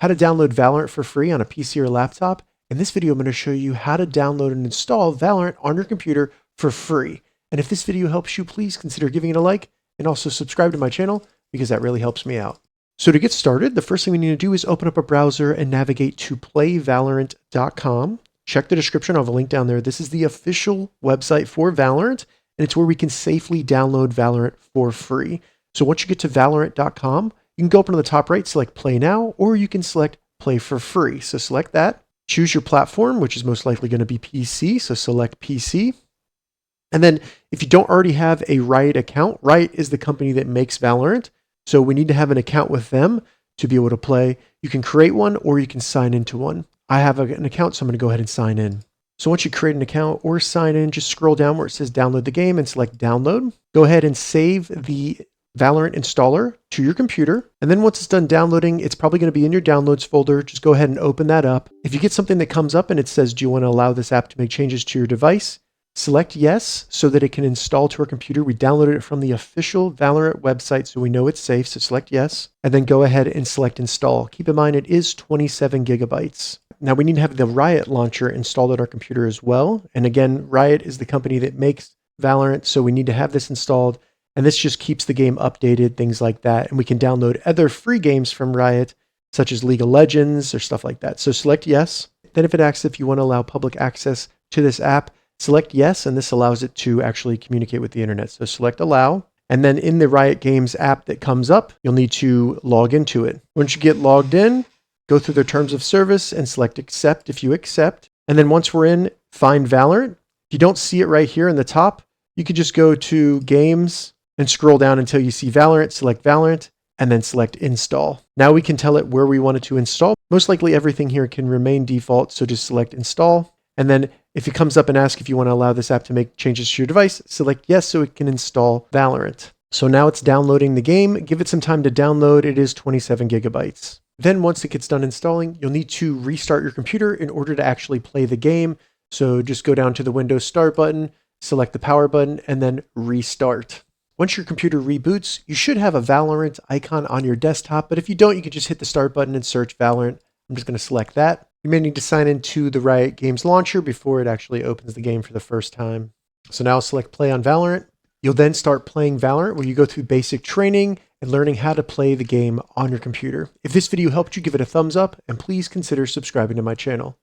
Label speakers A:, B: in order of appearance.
A: how to download Valorant for free on a PC or laptop. In this video, I'm going to show you how to download and install Valorant on your computer for free. And if this video helps you, please consider giving it a like and also subscribe to my channel because that really helps me out. So to get started, the first thing we need to do is open up a browser and navigate to playvalorant.com. Check the description. I have a link down there. This is the official website for Valorant, and it's where we can safely download Valorant for free. So once you get to valorant.com, you can go up into the top right, select Play Now, or you can select Play for Free. So select that. Choose your platform, which is most likely going to be PC, so select PC. And then if you don't already have a Riot account, Riot is the company that makes Valorant, so we need to have an account with them to be able to play. You can create one or you can sign into one. I have an account, so I'm going to go ahead and sign in. So once you create an account or sign in, just scroll down where it says download the game and select download. Go ahead and save the Valorant installer to your computer. And then once it's done downloading, it's probably going to be in your downloads folder. Just go ahead and open that up. If you get something that comes up and it says, do you want to allow this app to make changes to your device? Select yes, so that it can install to our computer. We downloaded it from the official Valorant website, so we know it's safe. So select yes, and then go ahead and select install. Keep in mind, it is 27 gigabytes. Now we need to have the Riot launcher installed on our computer as well. And again, Riot is the company that makes Valorant, so we need to have this installed. And this just keeps the game updated, things like that. And we can download other free games from Riot, such as League of Legends or stuff like that. So select yes. Then if it asks if you want to allow public access to this app, select yes, and this allows it to actually communicate with the internet. So select allow. And then in the Riot Games app that comes up, you'll need to log into it. Once you get logged in, go through their terms of service and select accept if you accept. And then once we're in, find Valorant. If you don't see it right here in the top, you could just go to games and scroll down until you see Valorant, select Valorant, and then select install. Now we can tell it where we want it to install. Most likely everything here can remain default, so just select install. And then if it comes up and asks if you want to allow this app to make changes to your device, select yes so it can install Valorant. So now it's downloading the game. Give it some time to download. It is 27 gigabytes. Then once it gets done installing, you'll need to restart your computer in order to actually play the game. So just go down to the Windows Start button, select the power button, and then restart. Once your computer reboots, you should have a Valorant icon on your desktop, but if you don't, you can just hit the start button and search Valorant. I'm just going to select that. You may need to sign into the Riot Games launcher before it actually opens the game for the first time. So now select play on Valorant. You'll then start playing Valorant, where you go through basic training and learning how to play the game on your computer. If this video helped you, give it a thumbs up and please consider subscribing to my channel.